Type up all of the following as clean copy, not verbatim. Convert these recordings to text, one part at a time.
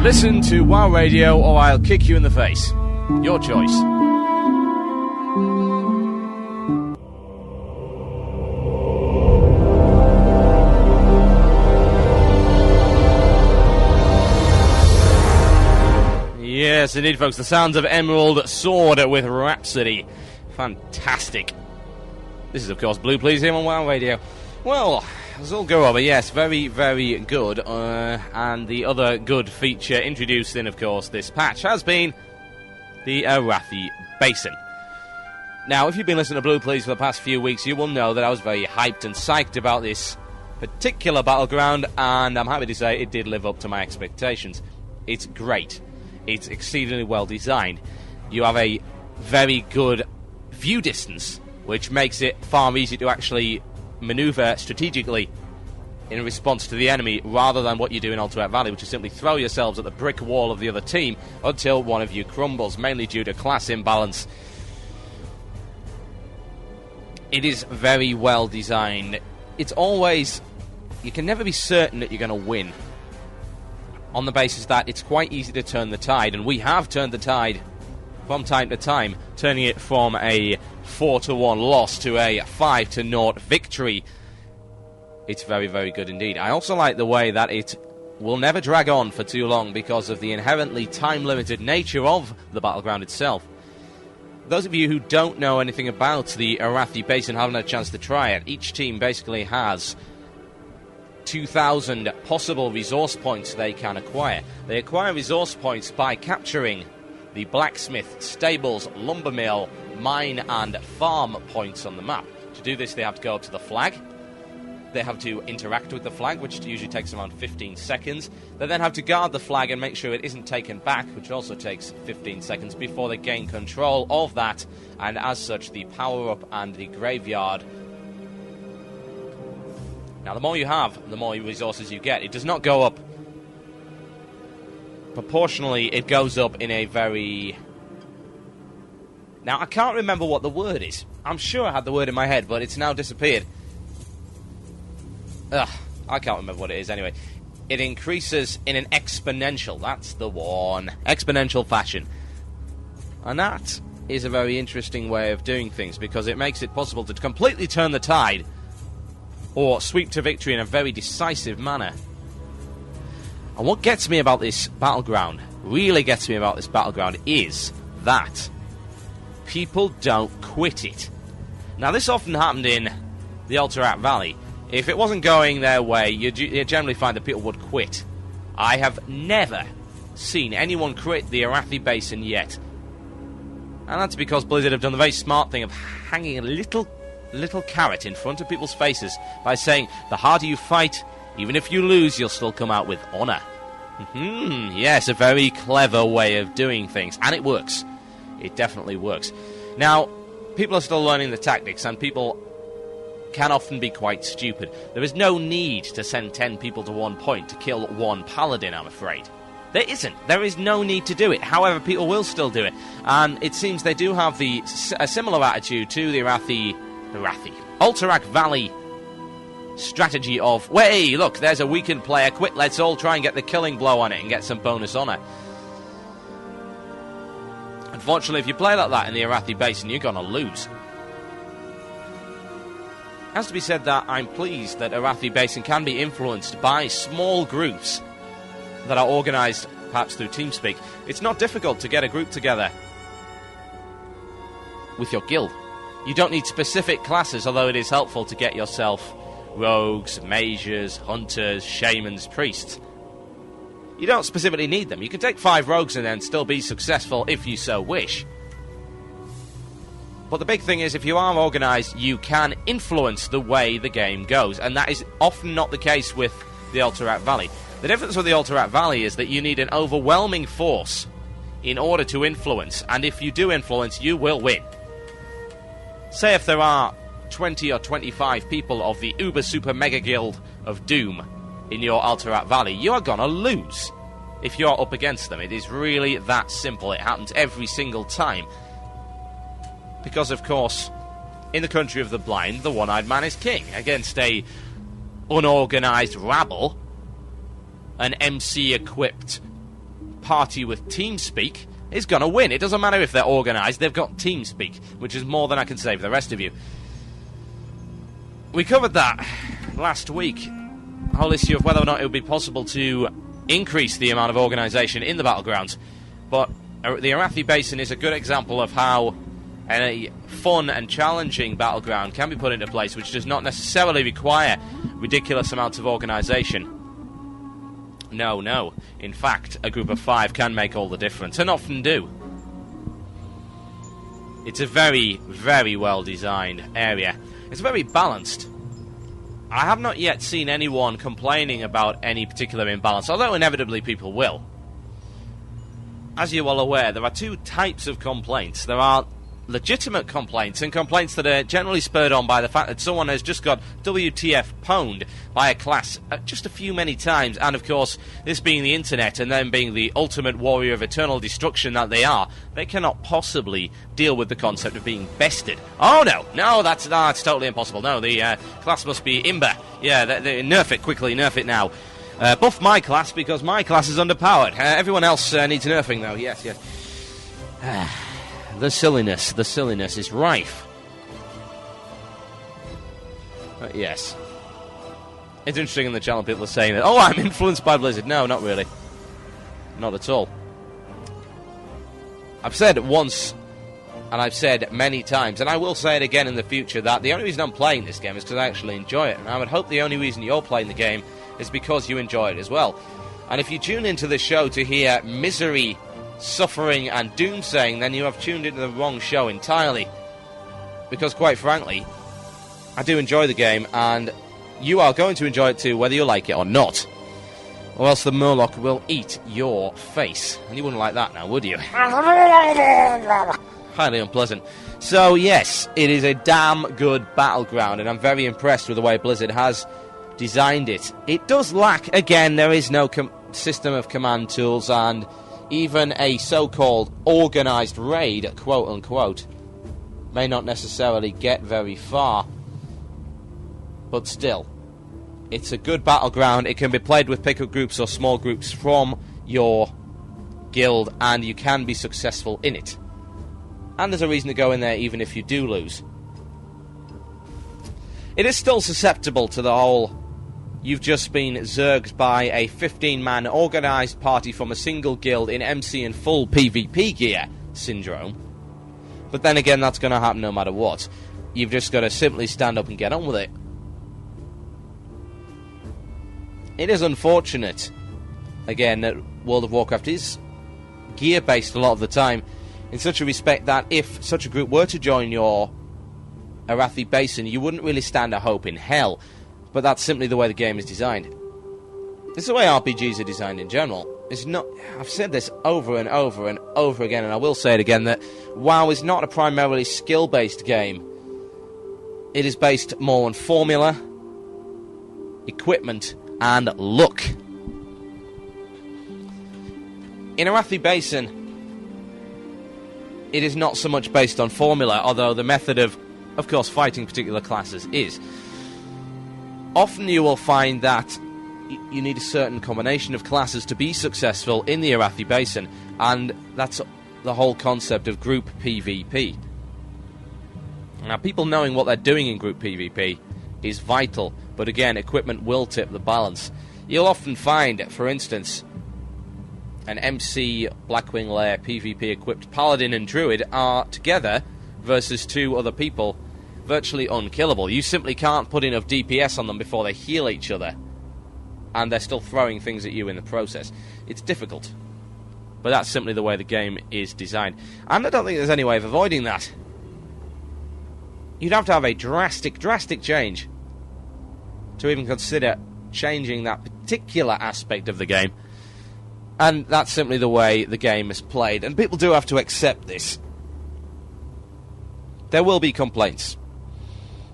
Listen to WoW Radio or I'll kick you in the face. Your choice. Yes, indeed, folks. The sounds of Emerald Sword with Rhapsody. Fantastic. This is, of course, Blue Please here on WoW Radio. Well, let's all go over. Yes, very, very good. And the other good feature introduced in, of course, this patch has been the Arathi Basin. Now, if you've been listening to Blue Please for the past few weeks, you will know that I was very hyped and psyched about this particular battleground, and I'm happy to say it did live up to my expectations. It's great. It's exceedingly well designed. You have a very good view distance, which makes it far easier to actually maneuver strategically in response to the enemy, rather than what you do in Alterac Valley, which is simply throw yourselves at the brick wall of the other team until one of you crumbles, mainly due to class imbalance. It is very well designed. It's always... you can never be certain that you're going to win, on the basis that it's quite easy to turn the tide, and we have turned the tide from time to time, turning it from a 4-1 loss to a 5-0 victory. It's very, very good indeed. I also like the way that it will never drag on for too long because of the inherently time-limited nature of the battleground itself. Those of you who don't know anything about the Arathi Basin haven't had a chance to try it. Each team basically has 2,000 possible resource points they can acquire. They acquire resource points by capturing the blacksmith, stables, lumber mill, mine and farm points on the map. To do this, they have to go up to the flag. They have to interact with the flag, which usually takes around 15 seconds. They then have to guard the flag and make sure it isn't taken back, which also takes 15 seconds before they gain control of that. And as such, the power-up and the graveyard. Now, the more you have, the more resources you get. It does not go up proportionally. It goes up in a very... Now, I can't remember what the word is. I'm sure I had the word in my head, but it's now disappeared. I can't remember what it is anyway. It increases in an exponential, that's the one, exponential fashion. And that is a very interesting way of doing things, because it makes it possible to completely turn the tide or sweep to victory in a very decisive manner. And what gets me about this battleground, really gets me about this battleground, is that people don't quit it. Now, this often happened in the Alterac Valley. If it wasn't going their way, you generally find that people would quit. I have never seen anyone quit the Arathi Basin yet. And that's because Blizzard have done the very smart thing of hanging a little carrot in front of people's faces by saying, the harder you fight, even if you lose, you'll still come out with honor. Yes, a very clever way of doing things. And it works. It definitely works. Now, people are still learning the tactics, and people can often be quite stupid. There is no need to send 10 people to one point to kill one paladin, I'm afraid. There isn't. There is no need to do it. However, people will still do it. And it seems they do have a similar attitude to the Alterac Valley strategy of, hey, look, there's a weakened player, quick, let's all try and get the killing blow on it and get some bonus honor. Unfortunately, if you play like that in the Arathi Basin, you're going to lose. It has to be said that I'm pleased that Arathi Basin can be influenced by small groups that are organised perhaps through TeamSpeak. It's not difficult to get a group together with your guild. You don't need specific classes, although it is helpful to get yourself rogues, mages, hunters, shamans, priests. You don't specifically need them. You can take 5 rogues and then still be successful if you so wish. But the big thing is, if you are organised, you can influence the way the game goes, and that is often not the case with the Alterac Valley. The difference with the Alterac Valley is that you need an overwhelming force in order to influence, and if you do influence, you will win. Say if there are 20 or 25 people of the Uber Super Mega Guild of Doom in your Alterac Valley, you are gonna lose if you're up against them. It is really that simple. It happens every single time. Because, of course, in the country of the blind, the one-eyed man is king. Against a unorganised rabble, an MC-equipped party with TeamSpeak is going to win. It doesn't matter if they're organised, they've got TeamSpeak, which is more than I can say for the rest of you. We covered that last week, the whole issue of whether or not it would be possible to increase the amount of organisation in the battlegrounds. But the Arathi Basin is a good example of how a fun and challenging battleground can be put into place, which does not necessarily require ridiculous amounts of organisation. No. In fact, a group of 5 can make all the difference, and often do. It's a very, very well-designed area. It's very balanced. I have not yet seen anyone complaining about any particular imbalance, although inevitably people will. As you're well aware, there are 2 types of complaints. There are legitimate complaints, and complaints that are generally spurred on by the fact that someone has just got WTF pwned by a class just a few many times, and of course, this being the internet and them being the ultimate warrior of eternal destruction that they are, they cannot possibly deal with the concept of being bested. Oh no, that's totally impossible. No, the class must be imber. Yeah, they nerf it quickly, nerf it now. Buff my class because my class is underpowered. Everyone else needs nerfing though, yes. The silliness is rife. Yes. It's interesting in the channel people are saying that, I'm influenced by Blizzard. No, not really. Not at all. I've said it once, and I've said many times, and I will say it again in the future, that the only reason I'm playing this game is because I actually enjoy it. And I would hope the only reason you're playing the game is because you enjoy it as well. And if you tune into this show to hear misery, suffering and doomsaying, then you have tuned into the wrong show entirely. Because quite frankly, I do enjoy the game, and you are going to enjoy it too, whether you like it or not. Or else the Murloc will eat your face. And you wouldn't like that now, would you? Highly unpleasant. So yes, it is a damn good battleground, and I'm very impressed with the way Blizzard has designed it. It does lack, again, there is no system of command tools, and even a so-called organised raid, quote-unquote, may not necessarily get very far. But still, it's a good battleground. It can be played with pickup groups or small groups from your guild, and you can be successful in it. And there's a reason to go in there even if you do lose. It is still susceptible to the whole you've just been zerged by a 15-man organised party from a single guild in MC and full PvP gear syndrome. But then again, that's going to happen no matter what. You've just got to simply stand up and get on with it. It is unfortunate, again, that World of Warcraft is gear-based a lot of the time, in such a respect that if such a group were to join your Arathi Basin, you wouldn't really stand a hope in hell. But that's simply the way the game is designed. It's the way RPGs are designed in general. It's not. I've said this over and over and over again, and I will say it again, that WoW is not a primarily skill-based game. It is based more on formula, equipment, and luck. In Arathi Basin, it is not so much based on formula, although the method of course, fighting particular classes is. Often you will find that you need a certain combination of classes to be successful in the Arathi Basin, and that's the whole concept of group PvP. Now, people knowing what they're doing in group PvP is vital, but again, equipment will tip the balance. You'll often find, for instance, an MC Blackwing Lair PvP-equipped Paladin and Druid are together versus 2 other people, virtually unkillable. You simply can't put enough DPS on them before they heal each other, and they're still throwing things at you in the process. It's difficult, but that's simply the way the game is designed, and I don't think there's any way of avoiding that. You'd have to have a drastic change to even consider changing that particular aspect of the game, and that's simply the way the game is played, and people do have to accept this. There will be complaints.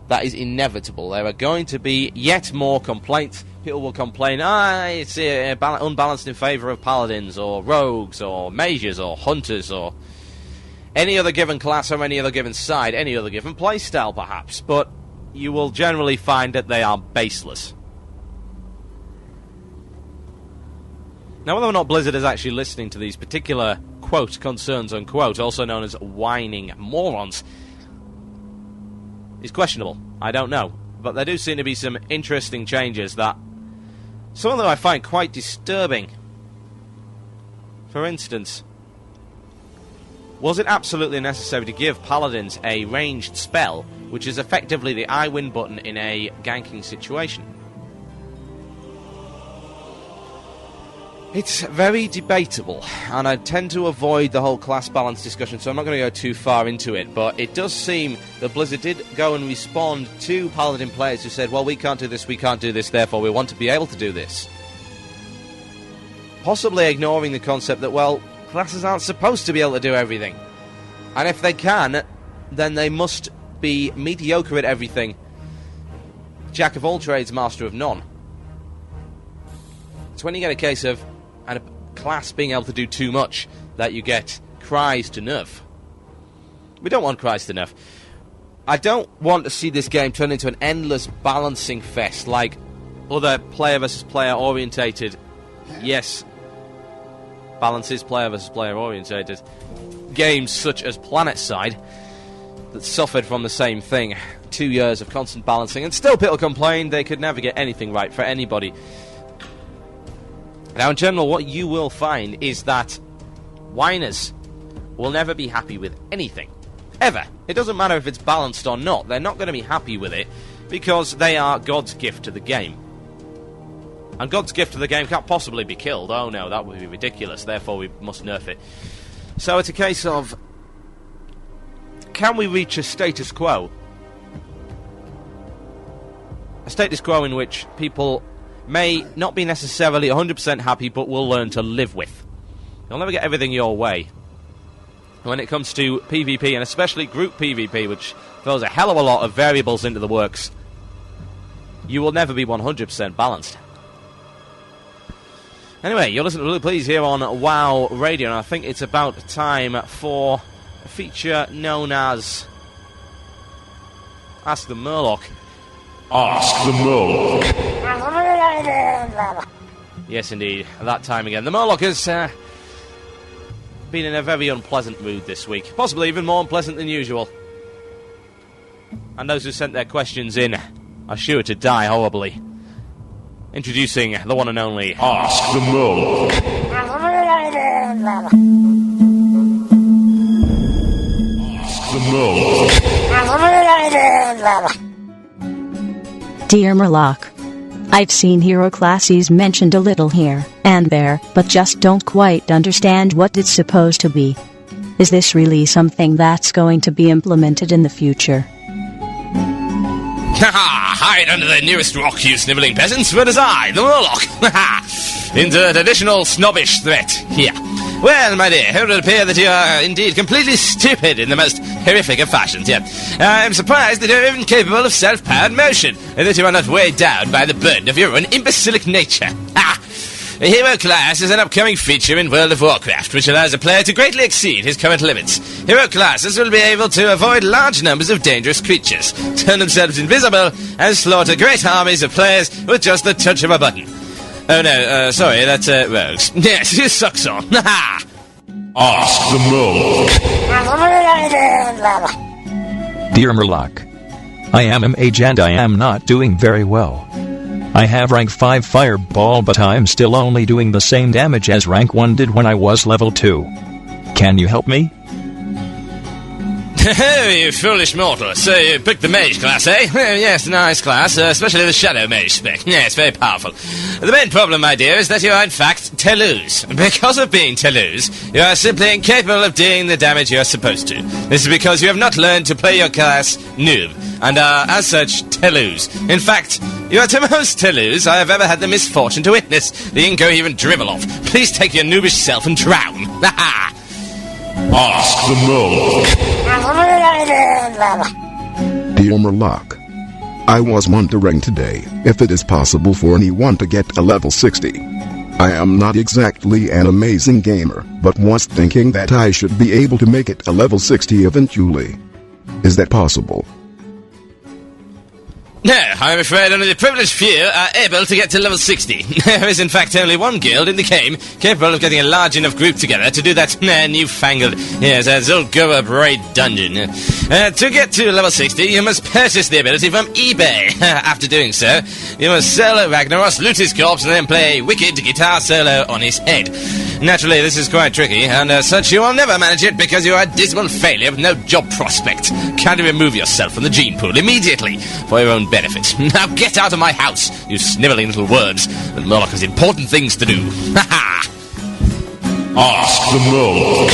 That is inevitable. There are going to be yet more complaints. People will complain, it's unbalanced in favour of paladins, or rogues, or mages, or hunters, or any other given class, or any other given side, any other given playstyle, perhaps. But you will generally find that they are baseless. Now, whether or not Blizzard is actually listening to these particular, quote, concerns, unquote, also known as whining morons, is questionable. I don't know. But there do seem to be some interesting changes that, some of them I find quite disturbing. For instance, was it absolutely necessary to give Paladins a ranged spell, which is effectively the I win button in a ganking situation? It's very debatable, and I tend to avoid the whole class balance discussion, so I'm not going to go too far into it, but it does seem that Blizzard did go and respond to Paladin players who said, well, we can't do this, therefore we want to be able to do this. Possibly ignoring the concept that, well, classes aren't supposed to be able to do everything. And if they can, then they must be mediocre at everything. Jack of all trades, master of none. It's when you get a case of a class being able to do too much that you get cries to nerf. We don't want cries to nerf. I don't want to see this game turn into an endless balancing fest like other player versus player orientated, yes, balance is player versus player orientated, games such as PlanetSide that suffered from the same thing. 2 years of constant balancing, and still people complained they could never get anything right for anybody. Now, in general, what you will find is that whiners will never be happy with anything. Ever. It doesn't matter if it's balanced or not. They're not going to be happy with it because they are God's gift to the game. And God's gift to the game can't possibly be killed. Oh no, that would be ridiculous. Therefore, we must nerf it. So it's a case of, can we reach a status quo? A status quo in which people may not be necessarily 100% happy, but will learn to live with. You'll never get everything your way. When it comes to PvP, and especially group PvP, which throws a hell of a lot of variables into the works, you will never be 100% balanced. Anyway, you're listening to Blue Please here on WoW Radio, and I think it's about time for a feature known as Ask the Murloc. Ask the Murloc. Yes, indeed. That time again. The Murloc has been in a very unpleasant mood this week. Possibly even more unpleasant than usual. And those who sent their questions in are sure to die horribly. Introducing the one and only Ask the Murloc. Ask the Murloc. Dear Murloc, I've seen hero classes mentioned a little here and there, but just don't quite understand what it's supposed to be. Is this really something that's going to be implemented in the future? Ha! Hide under the nearest rock, you snivelling peasants, for it is I, the Murloc! Ha! Insert additional snobbish threat here. Well, my dear, it would appear that you are indeed completely stupid in the most horrific of fashions, yeah. I am surprised that you are even capable of self-powered motion, and that you are not weighed down by the burden of your own imbecilic nature. Ha! The hero class is an upcoming feature in World of Warcraft, which allows a player to greatly exceed his current limits. Hero classes will be able to avoid large numbers of dangerous creatures, turn themselves invisible, and slaughter great armies of players with just the touch of a button. Oh no, sorry, that's rogues. Yes, you suck on. Ha! Ask the Murloc. Dear Murloc, I am a mage and I am not doing very well. I have rank 5 fireball, but I'm still only doing the same damage as rank 1 did when I was level 2. Can you help me? Oh, you foolish mortal. So you picked the mage class, eh? Yes, nice class, especially the shadow mage spec. Yes, very powerful. The main problem, my dear, is that you are in fact Toulouse. Because of being Toulouse, you are simply incapable of doing the damage you are supposed to. This is because you have not learned to play your class noob, and are, as such, Toulouse. In fact, you are the most Toulouse I have ever had the misfortune to witness the incoherent dribble of. Please take your noobish self and drown. Ha-ha! Ask the Murloc. Dear Murloc, I was wondering today if it is possible for anyone to get a level 60. I am not exactly an amazing gamer, but was thinking that I should be able to make it a level 60 eventually. Is that possible? No, I'm afraid only the privileged few are able to get to level 60. There is in fact only one guild in the game capable of getting a large enough group together to do that newfangled, Zulgura Braid dungeon. To get to level 60, you must purchase the ability from eBay. After doing so, you must sell Ragnaros, loot his corpse, and then play a wicked guitar solo on his head. Naturally, this is quite tricky, and as such you will never manage it because you are a dismal failure with no job prospect. Kindly remove yourself from the gene pool immediately for your own benefit. Now get out of my house, you snivelling little worms. The Murloc has important things to do. Ha ha! Ask the Murloc.